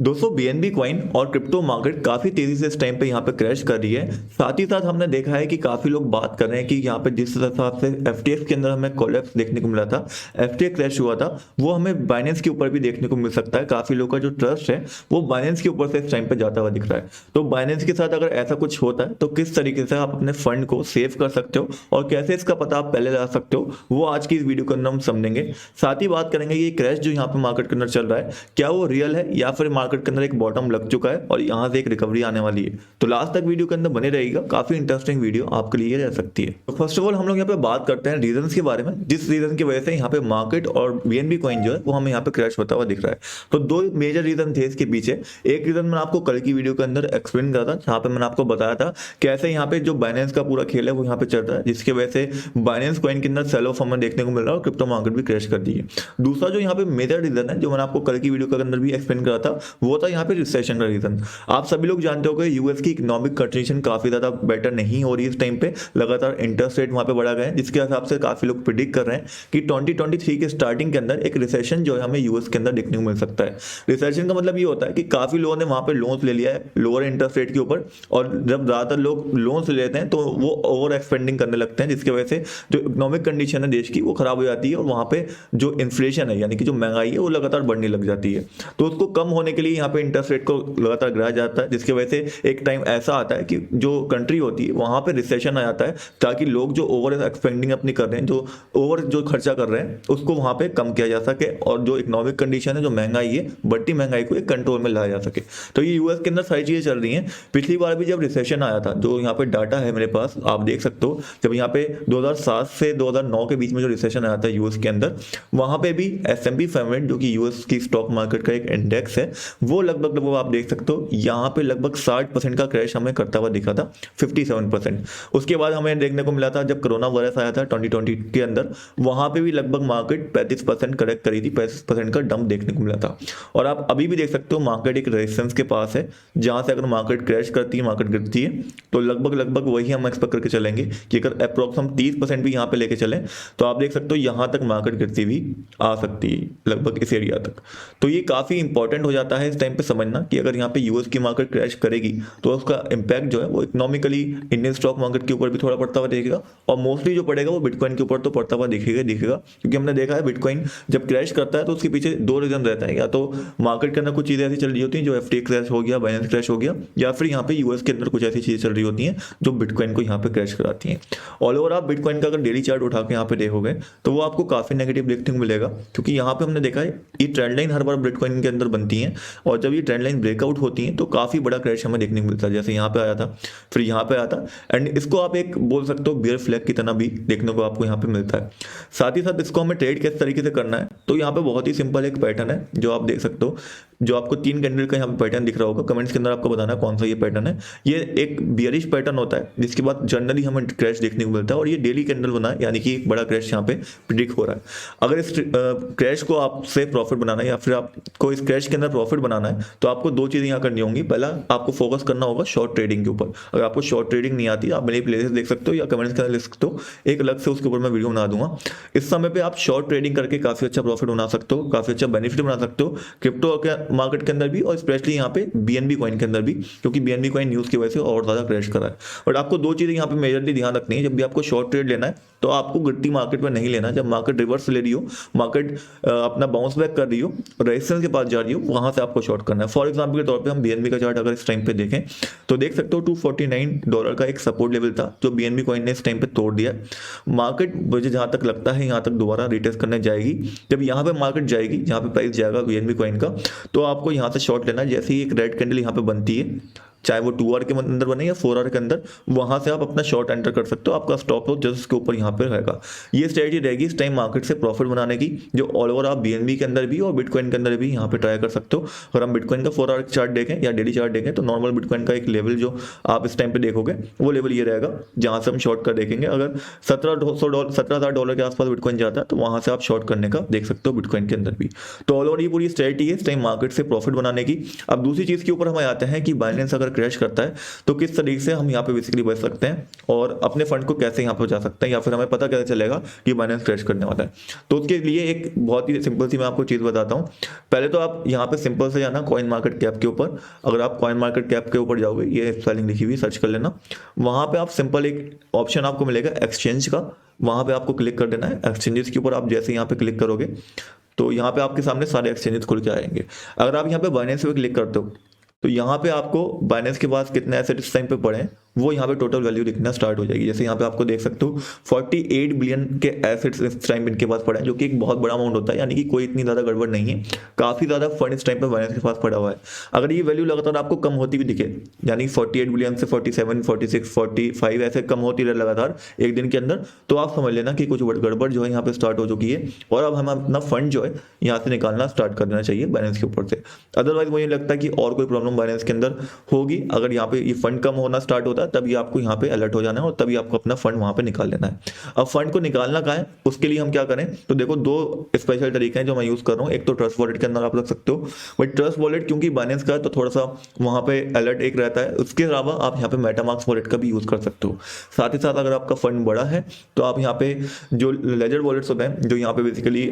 दोस्तों BNB coin और crypto market काफी तेजी से इस टाइम पे यहाँ पे क्रैश कर रही है। साथ ही साथ हमने देखा है कि काफी लोग बात कर रहे हैं कि यहाँ पे जिस हिसाब से एफटीएक्स के अंदर हमें कोलैप्स देखने को मिला था, एफटीएक्स क्रैश हुआ था, वो हमें बाइनेंस के ऊपर भी देखने को मिल सकता है। काफी लोगों का जो ट्रस्ट है वो बाइनेंस के ऊपर से इस टाइम पे जाता हुआ दिख रहा है। तो बाइनेंस के साथ अगर ऐसा कुछ होता है तो किस तरीके से आप अपने फंड को सेव कर सकते हो और कैसे इसका पता आप पहले लगा सकते हो, वो आज की इस वीडियो के अंदर हम समझेंगे। साथ ही बात करेंगे ये क्रैश जो यहाँ पे मार्केट के अंदर चल रहा है, क्या वो रियल है या फिर मार्केट के अंदर एक बॉटम लग चुका है और यहां से एक रिकवरी आने वाली है। तो लास्ट तक वीडियो के अंदर बने रहेगा, काफी इंटरेस्टिंग वीडियो आपके लिए रह सकती है। तो फर्स्ट ऑफ ऑल हम लोग यहाँ पे बात करते हैं रीजंस के बारे में, जिस रीजन की वजह से यहाँ पे मार्केट और बीएनबी कॉइन जो है वो हमें यहाँ पे क्रैश होता हुआ दिख रहा है। तो दो मेजर रीजन थे इसके पीछे। एक रीजन मैंने आपको कल की वीडियो के अंदर एक्सप्लेन करा था, जहां पे मैंने आपको बताया था कैसे यहाँ पे जो बाइनेंस का पूरा खेल है वो यहाँ पे चल रहा है, जिसकी वजह से बाइनेंस कॉइन के अंदर सेल ऑफ हमें देखने को मिल रहा है और क्रिप्टो मार्केट भी क्रैश कर दी है। दूसरा जो यहाँ पे मेजर रीजन है, जो मैंने आपको कल की वीडियो के अंदर भी एक्सप्लेन करा था, वो था यहाँ पे रिसेशन का रीजन। आप सभी लोग जानते हो कि यूएस की इकोनॉमिक कंडीशन काफी ज्यादा बेटर नहीं हो रही है इस टाइम पे। लगातार इंटरेस्ट रेट वहां पे बढ़ा गए हैं, जिसके हिसाब से काफी लोग प्रिडिक्ट कर रहे हैं कि 2023 के स्टार्टिंग के अंदर एक रिसेशन जो है हमें यूएस के अंदर देखने को मिल सकता है। रिसेशन का मतलब ये होता है कि काफी लोगों ने वहां पे लोन्स ले लिया है लोअर इंटरेस्ट रेट के ऊपर, और जब ज्यादातर लोग लोन्स लेते हैं तो वो ओवर एक्सपेंडिंग करने लगते हैं, जिसकी वजह से जो इकोनॉमिक कंडीशन है देश की वो खराब हो जाती है और वहां पे जो इन्फ्लेशन है यानी कि जो महंगाई है वो लगातार बढ़ने लग जाती है। तो उसको कम होने के लिए यहाँ पे इंटरेस्ट रेट को लगातार गिराया जाता है, जिसकी वजह से एक टाइम ऐसा आता है कि जो कंट्री होती है वहां पे रिसेशन आ जाता है, ताकि लोग जो ओवर एक्सपेंडिंग अपनी कर रहे हैं, जो ओवर जो खर्चा कर रहे हैं, उसको वहां पे कम किया जा सके और जो इकोनॉमिक कंडीशन है, जो महंगाई है, बढ़ती महंगाई को एक कंट्रोल में लाया जा सके। तो ये यूएस के अंदर सारी चीजें चल रही हैं। पिछली बार भी जब रिसेशन आया था, जो यहाँ पे डाटा है मेरे पास, आप देख सकते हो, जब यहाँ पे 2007 से 2009 के बीच में जो रिसेशन आया था यूएस के अंदर, वहां पे भी S&P 500 जो कि यूएस की स्टॉक मार्केट का एक इंडेक्स है, वो लगभग आप देख सकते हो यहाँ पे लगभग 60% का क्रैश हमें करता हुआ दिखा था, 57%। उसके बाद हमें देखने को मिला था जब कोरोना वायरस आया था 2020 के अंदर, वहां पे भी लगभग मार्केट 35% करेक्ट करी थी, 35% का डंप देखने को मिला था। और आप अभी भी देख सकते हो मार्केट एक रेजिस्टेंस के पास है, जहां से अगर मार्केट क्रैश करती है, मार्केट गिरती है, तो लगभग वही हम एक्सपेक्ट करके चलेंगे कि अगर अप्रोक्स हम 30% भी यहाँ पे लेके चलें तो आप देख सकते हो यहाँ तक मार्केट गिरती भी आ सकती है, लगभग इस एरिया तक। तो ये काफी इंपॉर्टेंट हो जाता है इस टाइम पे समझना कि अगर यहाँ पे यूएस की मार्केट क्रैश करेगी तो उसका इंपैक्ट जो है वो इकोनॉमिकली इंडियन स्टॉक मार्केट के ऊपर भी थोड़ा पड़ता हुआ दिखेगा, और मोस्टली जो पड़ेगा वो बिटकॉइन के ऊपर तो पड़ता हुआ दिखेगा। क्योंकि हमने देखा है बिटकॉइन जब क्रैश करता है तो उसके पीछे दो रीजन रहता है, या तो मार्केट के अंदर कुछ चीजें ऐसी चल रही होती हैं जो एफटीएक्स क्रैश हो गया, बाइनेंस क्रैश हो गया, या फिर यहाँ पे यूएस के अंदर कुछ ऐसी चीजें चल रही होती हैं जो बिटकॉइन को यहाँ पे क्रैश कराती हैं। ऑल ओवर आप बिटकॉइन का अगर डेली चार्ट उठा के यहाँ पे देखोगे तो वो आपको काफी नेगेटिव देखने को मिलेगा, क्योंकि यहाँ पे हमने देखा है ये ट्रेंड लाइन हर बार बिटकॉइन के अंदर बनती है, और जब ये ट्रेंड लाइन ब्रेकआउट होती है तो काफी बड़ा क्रैश हमें देखने को मिलता है। जैसे यहाँ पे आया था, फिर यहाँ पे आया था, एंड इसको आप एक बोल सकते हो बियर फ्लैग की तरह भी देखने को आपको यहाँ पे मिलता है। साथ ही साथ इसको हमें ट्रेड किस तरीके से करना है, तो यहाँ पे बहुत ही सिंपल एक पैटर्न है जो आप देख सकते हो, जो आपको 3 कैंडल का यहाँ पे पैटर्न दिख रहा होगा। कमेंट्स के अंदर आपको बताना कौन सा ये पैटर्न है। ये एक बियरिश पैटर्न होता है, जिसके बाद जनरली हमें क्रैश देखने को मिलता है, और ये डेली कैंडल बना है, यानी कि एक बड़ा क्रैश यहाँ पे प्रिडिक्ट हो रहा है। अगर इस क्रैश को आपसे प्रॉफिट बनाना है या फिर आपको इस क्रैश के अंदर प्रॉफिट बनाना है, तो आपको दो चीजें यहाँ करनी होंगी। पहला, आपको फोकस करना होगा शॉर्ट ट्रेडिंग के ऊपर। अगर आपको शॉर्ट ट्रेडिंग नहीं आती, आप मेरी प्लेलिस्ट देख सकते हो या कमेंट्स के अंदर लिख सकते हो, एक अलग से उसके ऊपर मैं वीडियो बना दूंगा। इस समय पे आप शॉर्ट ट्रेडिंग करके काफी अच्छा प्रॉफिट बना सकते हो, काफी अच्छा बेनिफिट बना सकते हो क्रिप्टो के मार्केट के अंदर भी, और स्पेशली यहाँ पे बीएनबी कॉइन के अंदर भी, क्योंकि बीएनबी कॉइन न्यूज की वजह से और ज्यादा क्रैश करा है। बट आपको दो चीजें यहाँ पे मेजरली ध्यान रखनी है। जब भी आपको शॉर्ट ट्रेड लेना है तो आपको गिरती मार्केट में नहीं लेना। जब मार्केट रिवर्स ले रही हो, मार्केट अपना बाउंस बैक कर रही हो, रेजिस्टेंस के पास जा रही हो, वहां से आपको शॉर्ट करना है। फॉर एग्जांपल के तौर पे हम बीएनबी का चार्ट अगर इस टाइम पे देखें तो देख सकते हो $249 का एक सपोर्ट लेवल था जो बीएनबी कॉइन ने इस टाइम पे तोड़ दिया। मार्केट मुझे जहां तक लगता है यहाँ तक दोबारा रिटेस्ट करने जाएगी। जब यहाँ पे मार्केट जाएगी, जहाँ पे प्राइस जाएगा बीएनबी कॉइन का, तो आपको यहाँ से शॉर्ट लेना है। जैसे ही एक रेड कैंडल यहाँ पे बनती है, चाहे वो 2 आवर के अंदर बने या 4 आवर के अंदर, वहां से आप अपना शॉर्ट एंटर कर सकते हो। आपका स्टॉप लॉस जस्ट उसके ऊपर यहाँ पे रहेगा। ये स्ट्रेटजी रहेगी इस टाइम मार्केट से प्रॉफिट बनाने की, जो ऑल ओवर आप बीएनबी के अंदर भी और बिटकॉइन के अंदर भी यहाँ पे ट्राई कर सकते हो। अगर हम बिटकॉइन का 4 आवर चार्ट देखें या डेली चार्ट देखें, तो नॉर्मल बिटकॉइन का एक लेवल जो आप इस टाइम पे देखोगे वो लेवल ये रहेगा, जहां से हम शॉर्ट कर देखेंगे। अगर $17,000 के आसपास बिटकॉइन जाता है तो वहां से आप शॉर्ट करने का देख सकते हो बिटकॉइन के अंदर भी। तो ऑल ओवर ये पूरी स्ट्रेटजी है इस टाइम मार्केट से प्रॉफिट बनाने की। अब दूसरी चीज के ऊपर हम आते हैं कि बाइनेंस अगर क्रैश करता है तो किस तरीके से हम यहाँ पे बेसिकली बच सकते हैं और अपने फंड को कैसे यहाँ पे बचा सकते हैं, या फिर हमें पता कैसे चलेगा कि बाइनेंस क्रैश करने वाला है। तो उसके लिए एक बहुत ही सिंपल सी मैं आपको चीज़ बताता हूँ। पहले तो आप यहाँ पे सिंपल से जाना कॉइन मार्केट कैप के ऊपर। अगर आप कॉइन मार्केट कैप के ऊपर जाओगे, ये स्पेलिंग लिखी हुई सर्च कर लेना, वहाँ पे आप सिंपल एक ऑप्शन आपको मिलेगा एक्सचेंज का, वहाँ पे आपको क्लिक कर देना है। एक्सचेंजेस के ऊपर आप जैसे यहाँ पे क्लिक करोगे तो यहाँ पे आपके सामने सारे एक्सचेंजेस खुल के आएंगे। अगर आप यहाँ पे बाइनेंस पे क्लिक करते हो तो यहाँ पे आपको बाइनेंस के पास कितने एसेट इस टाइम पे पड़े हैं वो यहाँ पे टोटल वैल्यू दिखना स्टार्ट हो जाएगी। जैसे यहाँ पे आपको देख सकते हो 48 बिलियन के एसेट्स इस टाइम इनके पास पड़े हैं, जो कि एक बहुत बड़ा अमाउंट होता है, यानी कि कोई इतनी ज़्यादा गड़बड़ नहीं है। काफ़ी ज़्यादा फंड इस टाइम पे बाइनेंस के पास पड़ा हुआ है। अगर ये वैल्यू लगातार आपको कम होती हुई दिखे, यानी 48 बिलियन से 47, 46, 45 ऐसे कम होती रहे लगातार एक दिन के अंदर, तो आप समझ लेना कि कुछ गड़बड़ जो है यहाँ पे स्टार्ट हो चुकी है और अब हमें अपना फंड जो है यहाँ से निकालना स्टार्ट कर देना चाहिए बाइनेंस के ऊपर से। अदरवाइज मुझे लगता है कि और कोई प्रॉब्लम बाइनेंस के अंदर होगी। अगर यहाँ पे ये फंड कम होना स्टार्ट होता है तभी आपको यहाँ पे अलर्ट हो जाना है और तभी आपको अपना फंड वहां पे निकाल लेना है। अब फंड को निकालना कहाँ है, उसके लिए हम क्या करें, तो देखो दो स्पेशल तरीके हैं जो मैं यूज कर रहा हूँ। एक तो ट्रस्ट वॉलेट के अंदर आप रख सकते हो, बट ट्रस्ट वॉलेट क्योंकि बाइनेंस का है तो थोड़ा सा वहां पे अलर्ट एक रहता है। उसके अलावा आप यहाँ पे मेटामास्क वॉलेट का भी यूज कर सकते हो। साथ ही साथ अगर आपका फंड बड़ा है तो आप यहाँ पे जो लेजर वॉलेट्स होते हैं, जो यहाँ पे बेसिकली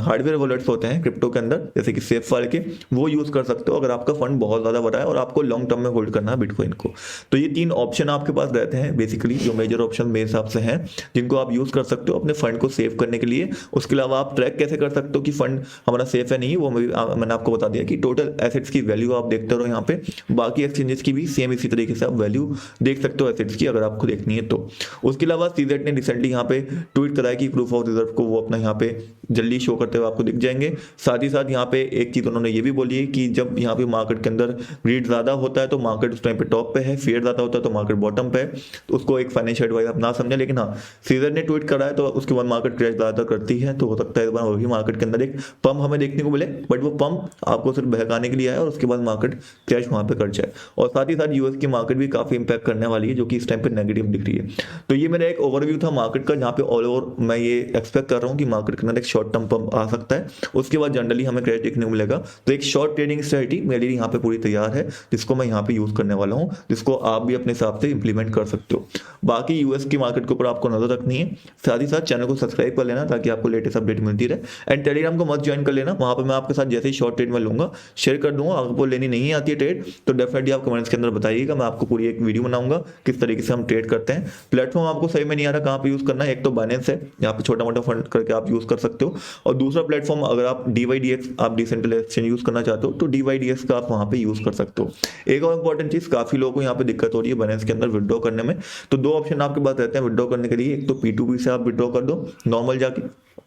हार्डवेयर वॉलेट्स होते हैं क्रिप्टो के अंदर, जैसे कि सेफ वाले के, वो यूज कर सकते हो अगर आपका फंड बहुत ज्यादा बड़ा है और आपको लॉन्ग टर्म में होल्ड करना है बिटकॉइन को। तो ये 3 ऑप्शन आपके पास रहते हैं बेसिकली, जो मेजर ऑप्शन मेरे हिसाब से हैं, जिनको आप यूज कर सकते हो अपने फंड को सेव करने के लिए। उसके अलावा आप ट्रैक कैसे कर सकते हो कि फंड हमारा सेफ है नहीं, वो मैंने आपको बता दिया कि टोटल एसेट्स की वैल्यू आप देखते रहो यहाँ पे। बाकी एक्सचेंजेस की भी सेम इसी तरीके से आप वैल्यू देख सकते हो एसेट्स की, अगर आपको देखनी है तो। उसके अलावा सीजेट ने रिसेंटली यहाँ पे ट्वीट करा है कि प्रूफ ऑफ रिजर्व को वो अपना यहाँ पे जल्दी शो करते हुए आपको दिख जाएंगे। साथ ही साथ यहाँ पे एक चीज उन्होंने ये भी बोली है कि जब यहाँ पे मार्केट के अंदर ग्रीड ज्यादा होता है तो मार्केट उस टाइम पे टॉप पे है, फियर ज्यादा होता है तो मार्केट बॉटम पे है। तो उसको एक फाइनेंशियल एडवाइस आप ना समझे, लेकिन हाँ सीजर ने ट्वीट करा है तो उसके बाद मार्केट क्रैश ज्यादा करती है, तो हो सकता है इस बार वही मार्केट के अंदर एक पंप हमें देखने को मिले, बट वो पंप आपको सिर्फ बहकाने के लिए आया और उसके बाद मार्केट क्रैश वहां पे कर जाए। और साथ ही साथ यूएस की मार्केट भी काफी इंपैक्ट करने वाली है, जो कि इस टाइम पे नेगेटिव दिख रही है। तो ये मेरा एक ओवरव्यू था मार्केट का, जहाँ पे ऑल ओवर मैं ये एक्सपेक्ट कर रहा हूँ कि मार्केट के अंदर एक शॉर्ट टर्म पंप आ सकता है, उसके बाद जनरली हमें क्रैश देखने को मिलेगा। तो एक शॉर्ट ट्रेडिंग स्ट्रेटजी मेरे लिए यहाँ पे पूरी तैयार है, जिसको मैं यहाँ पे यूज करने वाला हूँ, जिसको आप भी अपने हिसाब से इंप्लीमेंट कर सकते हो। बाकी यूएस की मार्केट के ऊपर आपको नजर रखनी है। साथ ही साथ चैनल को सब्सक्राइब कर लेना ताकि आपको लेटेस्ट अपडेट मिलती रहे। एंड टेलीग्राम को मत ज्वाइन कर लेना, वहां पर मैं आपके साथ जैसे ही शॉर्ट ट्रेड में लूंगा शेयर कर दूंगा। आपको लेनी नहीं आती है ट्रेड तो डेफिनेटली आप कमेंट्स के अंदर बताइएगा, मैं आपको पूरी एक वीडियो बनाऊंगा किस तरीके से हम ट्रेड करते हैं। प्लेटफॉर्म आपको सही में नहीं आ रहा कहाँ पे यूज करना है, एक तो बाइनेंस है, यहाँ पे छोटा मोटा फंड करके आप यूज कर सकते हो, और दूसरा प्लेटफॉर्म अगर आप DYDX आप डिसेंट्रलाइज्ड एक्सचेंज यूज करना चाहते हो तो DYDX का आप वहां पे यूज कर सकते हो। एक और इंपॉर्टेंट चीज, काफी लोगों को यहाँ पे दिक्कत हो रही है बाइनेंस के अंदर विड्रॉ करने में, तो 2 ऑप्शन आपके पास रहते हैं विड्रॉ करने के लिए। एक तो P2P से आप विड्रॉ कर दो नॉर्मल जाके,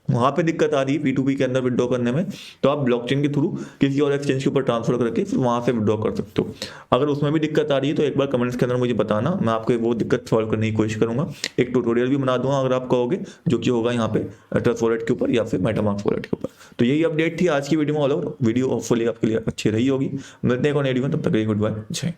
वहां पे दिक्कत आ रही है P2P के अंदर विड्रॉ करने में, तो आप ब्लॉकचेन के थ्रू किसी और एक्सचेंज के ऊपर ट्रांसफर करके फिर वहां से विड्रॉ कर सकते हो। अगर उसमें भी दिक्कत आ रही है तो एक बार कमेंट्स के अंदर मुझे बताना, मैं आपको वो दिक्कत सॉल्व करने की कोशिश करूंगा। एक ट्यूटोरियल भी बना दूंगा अगर आप कहोगे, जो कि होगा यहाँ पे ट्रस्ट वॉलेट के ऊपर या फिर मेटामास्क वॉलेट के ऊपर। तो यही अपडेट थी आज की वीडियो में। ऑल ओवर वीडियो होपफुली आपके लिए अच्छी रही होगी। मिलते हैं एक और वीडियो में, तब तक के लिए गुड बाय, जय।